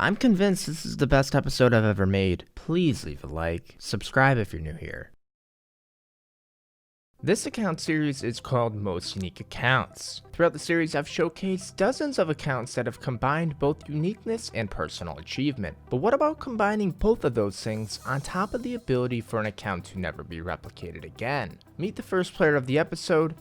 I'm convinced this is the best episode I've ever made. Please leave a like, subscribe if you're new here. This account series is called Most Unique Accounts. Throughout the series, I've showcased dozens of accounts that have combined both uniqueness and personal achievement. But what about combining both of those things on top of the ability for an account to never be replicated again? Meet the first player of the episode,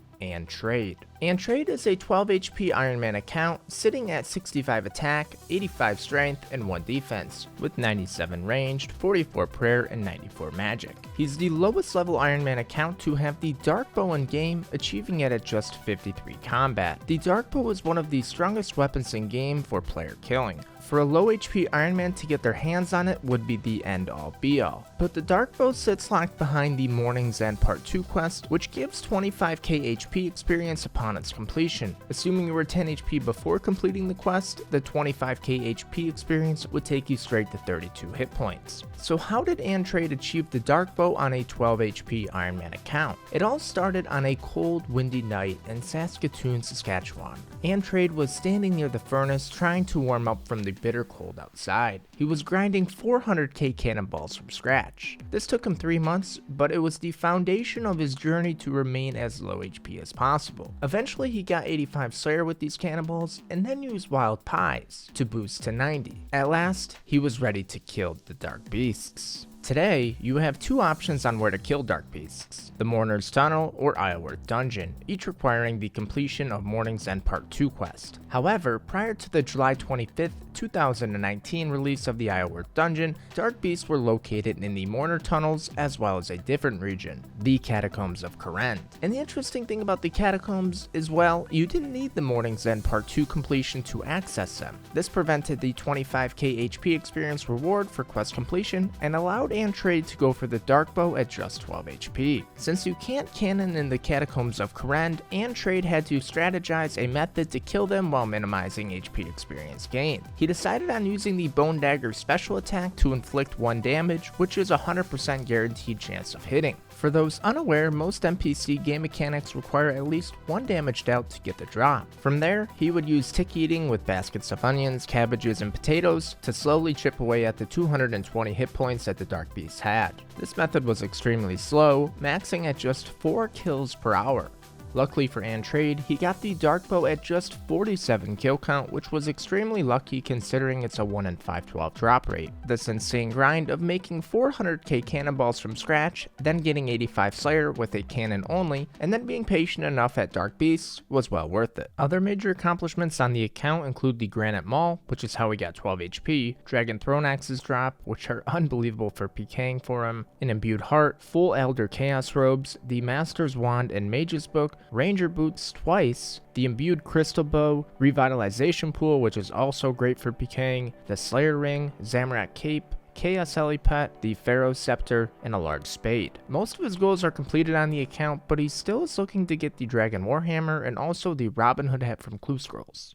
Trade. Trade is a 12 HP Iron Man account sitting at 65 attack, 85 strength, and 1 defense, with 97 ranged, 44 prayer, and 94 magic. He's the lowest level Iron Man account to have the Dark Bow in game, achieving it at just 53 combat. The Dark Bow is one of the strongest weapons in game for player killing. For a low HP Iron Man to get their hands on it would be the end all be all. But the Dark Bow sits locked behind the Morning's End Part 2 quest, which gives 25k HP experience upon its completion. Assuming you were 10 HP before completing the quest, the 25k HP experience would take you straight to 32 hit points. So how did Trade achieve the Dark Bow on a 12 HP Iron Man account? It all started on a cold, windy night in Saskatoon, Saskatchewan. Trade was standing near the furnace trying to warm up from the bitter cold outside. He was grinding 400k cannonballs from scratch. This took him 3 months, but it was the foundation of his journey to remain as low HP as possible. Eventually he got 85 Slayer with these cannonballs and then used Wild Pies to boost to 90. At last, he was ready to kill the Dark Beasts. Today, you have 2 options on where to kill Dark Beasts, the Mourner's Tunnel or Isleworth Dungeon, each requiring the completion of Morning's End Part 2 quest. However, prior to the July 25th, 2019 release of the Isleworth Dungeon, Dark Beasts were located in the Mourner Tunnels as well as a different region, the Catacombs of Korend. And the interesting thing about the Catacombs is, well, you didn't need the Morning's End Part 2 completion to access them. This prevented the 25k HP experience reward for quest completion and allowed Trade to go for the Dark Bow at just 12 HP. Since you can't cannon in the Catacombs of Korend, Trade had to strategize a method to kill them while minimizing HP experience gain. He decided on using the Bone Dagger special attack to inflict 1 damage, which is a 100% guaranteed chance of hitting. For those unaware, most NPC game mechanics require at least 1 damage dealt to get the drop. From there, he would use tick eating with baskets of onions, cabbages, and potatoes to slowly chip away at the 220 hit points that the Dark Beast had. This method was extremely slow, maxing at just 4 kills per hour. Luckily for Trade, he got the Dark Bow at just 47 kill count, which was extremely lucky considering it's a 1 in 512 drop rate. This insane grind of making 400k cannonballs from scratch, then getting 85 Slayer with a cannon only, and then being patient enough at Dark Beasts was well worth it. Other major accomplishments on the account include the Granite Maul, which is how he got 12 HP, Dragon Throne Axes drop, which are unbelievable for PKing for him, an Imbued Heart, full Elder Chaos Robes, the Master's Wand and Mage's Book, Ranger Boots twice, the Imbued Crystal Bow, Revitalization Pool, which is also great for PKing, the Slayer Ring, Zamorak Cape, Chaos Helipet, the Pharaoh Scepter, and a large spade. Most of his goals are completed on the account, but he still is looking to get the Dragon Warhammer and also the Robin Hood hat from Clue Scrolls.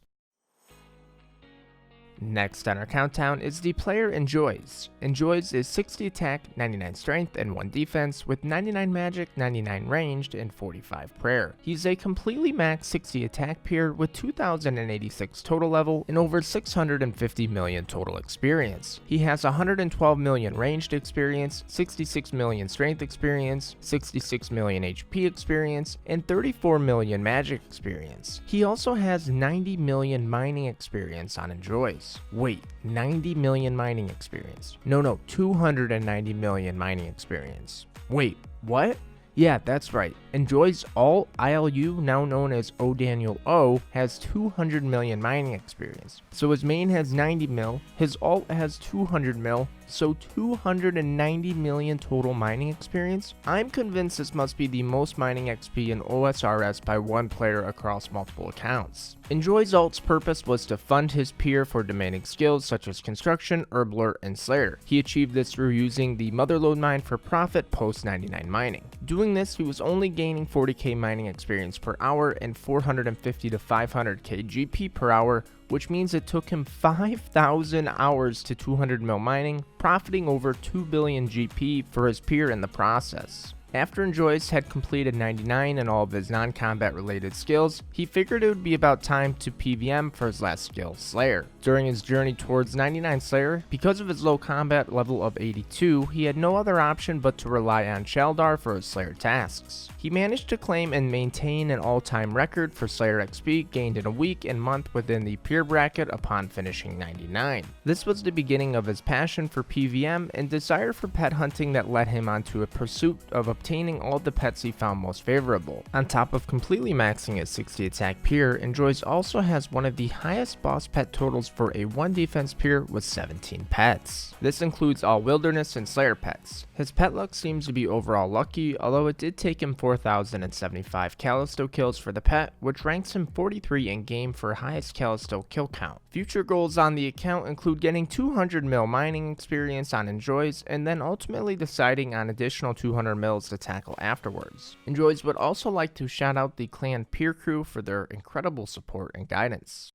Next on our countdown is the player Enjoys. Enjoys is 60 attack, 99 strength, and 1 defense with 99 magic, 99 ranged, and 45 prayer. He's a completely maxed 60 attack peer with 2086 total level and over 650 million total experience. He has 112 million ranged experience, 66 million strength experience, 66 million HP experience, and 34 million magic experience. He also has 90 million mining experience on Enjoys. Wait, 90 million mining experience. No, 290 million mining experience. Wait, what? Yeah, that's right. Enjoys all ILU, now known as O Daniel O, has 200 million mining experience. So his main has 90 mil, his alt has 200 mil, so 290 million total mining experience? I'm convinced this must be the most mining XP in OSRS by one player across multiple accounts. Enjoy's alt's purpose was to fund his peer for demanding skills such as Construction, Herbler, and Slayer. He achieved this through using the Motherlode mine for profit post 99 mining. Doing this, he was only gaining 40k mining experience per hour and 450 to 500k GP per hour, which means it took him 5,000 hours to 200 mil mining, profiting over 2 billion GP for his peer in the process. After Enjoys had completed 99 in all of his non-combat related skills, he figured it would be about time to PvM for his last skill, Slayer. During his journey towards 99 Slayer, because of his low combat level of 82, he had no other option but to rely on Shaldar for his Slayer tasks. He managed to claim and maintain an all-time record for Slayer XP gained in a week and month within the peer bracket upon finishing 99. This was the beginning of his passion for PvM and desire for pet hunting that led him onto a pursuit of obtaining all the pets he found most favorable. On top of completely maxing his 60 attack peer, Enjoys also has one of the highest boss pet totals for a 1 defense peer with 17 pets. This includes all wilderness and Slayer pets. His pet luck seems to be overall lucky, although it did take him 4,075 Callisto kills for the pet, which ranks him 43 in game for highest Callisto kill count. Future goals on the account include getting 200 mil mining experience on Enjoys, and then ultimately deciding on additional 200 mils to tackle afterwards. Enjoys would also like to shout out the clan peer crew for their incredible support and guidance.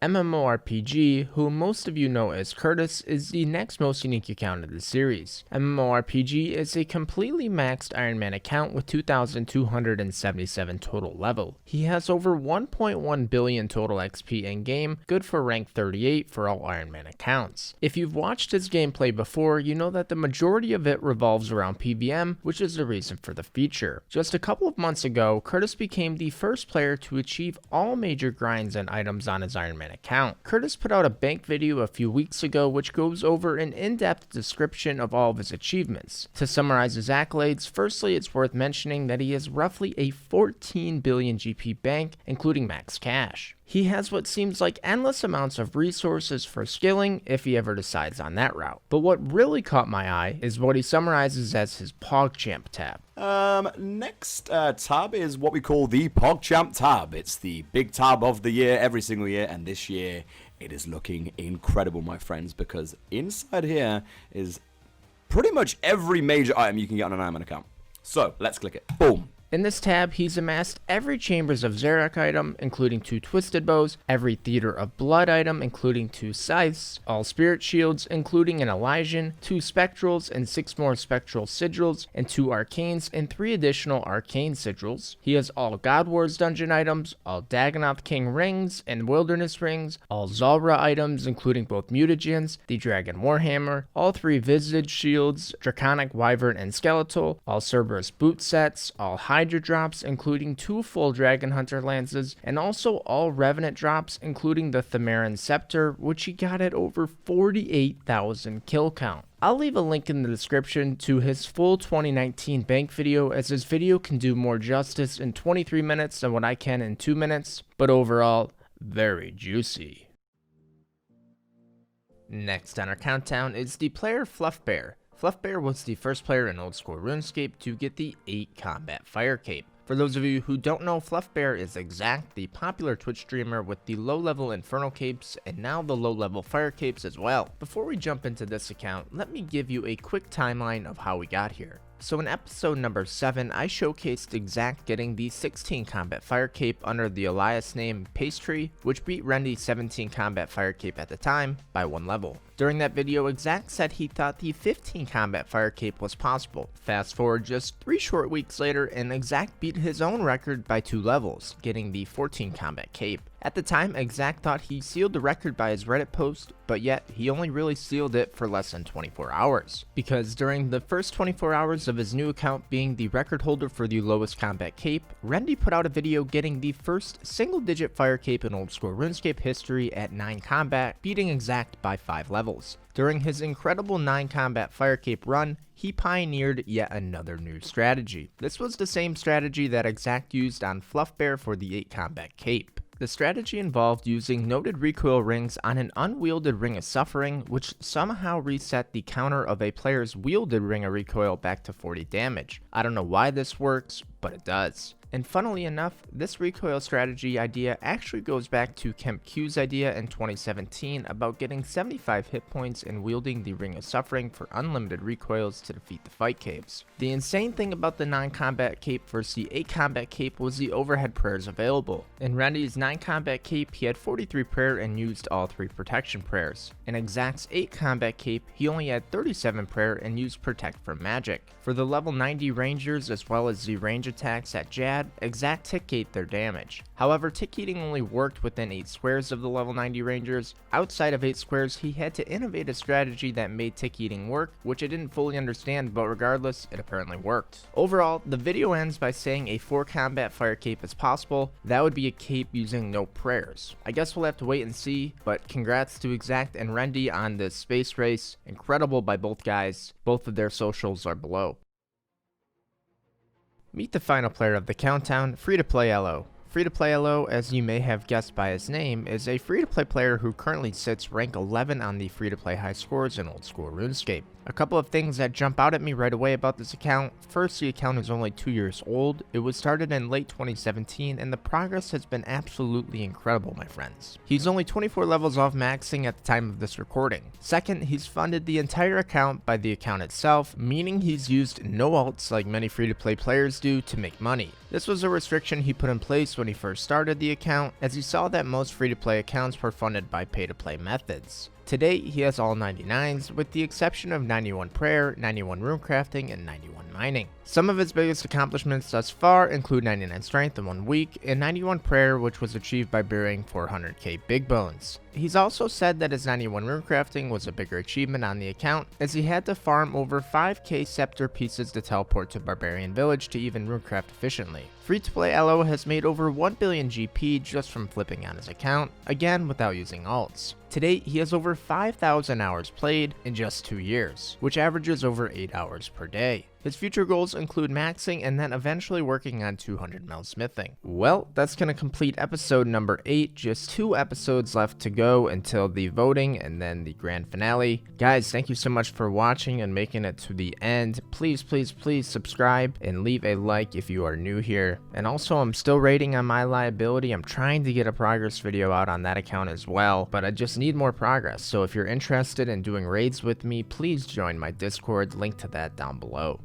mmorpg, who most of you know as Curtis, is the next most unique account of the series. mmorpg is a completely maxed Iron Man account with 2,277 total level. He has over 1.1 billion total XP in game, good for rank 38 for all Iron Man accounts. If you've watched his gameplay before, you know that the majority of it revolves around PvM, which is the reason for the feature. Just a couple of months ago, Curtis became the first player to achieve all major grinds and items on his Iron Man account. Curtis put out a bank video a few weeks ago which goes over an in-depth description of all of his achievements. To summarize his accolades, firstly it's worth mentioning that he has roughly a 14 billion GP bank, including max cash. He has what seems like endless amounts of resources for skilling if he ever decides on that route. But what really caught my eye is what he summarizes as his PogChamp tab. Next tab is what we call the PogChamp tab. It's the big tab of the year every single year, and this year it is looking incredible, my friends, because inside here is pretty much every major item you can get on an Iron Man account. So let's click it. Boom. In this tab, he's amassed every Chambers of Xzact item, including 2 Twisted Bows, every Theater of Blood item, including 2 Scythes, all Spirit Shields, including an Elysian, 2 Spectrals and 6 more Spectral Sigils, and 2 Arcanes and 3 additional Arcane Sigils. He has all God Wars dungeon items, all Dagonoth King rings and Wilderness rings, all Zulrah items, including both mutagens, the Dragon Warhammer, all 3 Visage Shields, Draconic Wyvern and Skeletal, all Cerberus boot sets, all Hydra drops, including 2 full Dragon Hunter lances, and also all Revenant drops, including the Thamaran Scepter, which he got at over 48,000 kill count. I'll leave a link in the description to his full 2019 bank video, as his video can do more justice in 23 minutes than what I can in 2 minutes, but overall, very juicy. Next on our countdown is the player Fluffbear. Fluffbear was the first player in old school RuneScape to get the 8 combat fire cape. For those of you who don't know, Fluffbear is xzact, the popular Twitch streamer with the low level Infernal capes and now the low level fire capes as well. Before we jump into this account, let me give you a quick timeline of how we got here. So in episode number 7, I showcased xzact getting the 16 combat fire cape under the alias name Pastry, which beat Rendi's 17 combat fire cape at the time by 1 level. During that video, xzact said he thought the 15 combat fire cape was possible. Fast forward just 3 short weeks later, and xzact beat his own record by 2 levels, getting the 14 combat cape. At the time, xzact thought he sealed the record by his Reddit post, but yet he only really sealed it for less than 24 hours. Because during the first 24 hours of his new account being the record holder for the lowest combat cape, Rendi put out a video getting the first single-digit fire cape in old school RuneScape history at 9 combat, beating xzact by 5 levels. During his incredible 9 combat fire cape run, he pioneered yet another new strategy. This was the same strategy that xzact used on Fluffbear for the 8 combat cape. The strategy involved using noted recoil rings on an unwielded Ring of Suffering, which somehow reset the counter of a player's wielded Ring of Recoil back to 40 damage. I don't know why this works, but it does. And funnily enough, this recoil strategy idea actually goes back to Kemp Q's idea in 2017 about getting 75 hit points and wielding the Ring of Suffering for unlimited recoils to defeat the fight caves. The insane thing about the non-combat cape versus the 8 combat cape was the overhead prayers available. In Rendi's 9 combat cape, he had 43 prayer and used all 3 protection prayers. In xzact's 8 combat cape, he only had 37 prayer and used protect from magic. For the level 90 rangers as well as the range attacks at Jad, xzact tick gate their damage. However, tick gating only worked within 8 squares of the level 90 rangers. Outside of 8 squares, he had to innovate a strategy that made tick gating work, which I didn't fully understand, but regardless, it apparently worked. Overall, the video ends by saying a 4 combat fire cape is possible. That would be a cape using no prayers. I guess we'll have to wait and see, but congrats to xzact and rendi on this space race. Incredible by both guys. Both of their socials are below. Meet the final player of the countdown, free-to-play Ello. Free-to-play Ello, as you may have guessed by his name, is a free-to-play player who currently sits rank 11 on the free-to-play high scores in old school Runescape. A couple of things that jump out at me right away about this account. First, the account is only 2 years old. It was started in late 2017 and the progress has been absolutely incredible, my friends. He's only 24 levels off maxing at the time of this recording. Second, he's funded the entire account by the account itself, meaning he's used no alts like many free-to-play players do to make money. This was a restriction he put in place when he first started the account, as he saw that most free-to-play accounts were funded by pay-to-play methods. To date, he has all 99s, with the exception of 91 prayer, 91 runecrafting, and 91 mining. Some of his biggest accomplishments thus far include 99 strength in 1 week, and 91 prayer, which was achieved by burying 400k big bones. He's also said that his 91 runecrafting was a bigger achievement on the account, as he had to farm over 5k scepter pieces to teleport to Barbarian Village to even runecraft efficiently. Free-to-play Ello has made over 1 billion GP just from flipping on his account, again without using alts. To date, he has over 5,000 hours played in just 2 years, which averages over 8 hours per day. His future goals include maxing and then eventually working on 200 mil smithing. Well, that's going to complete episode number 8. Just 2 episodes left to go until the voting and then the grand finale. Guys, thank you so much for watching and making it to the end. Please, please, please subscribe and leave a like if you are new here. And also, I'm still rating on my liability. I'm trying to get a progress video out on that account as well, but I just need more progress. So if you're interested in doing raids with me, please join my Discord. Link to that down below.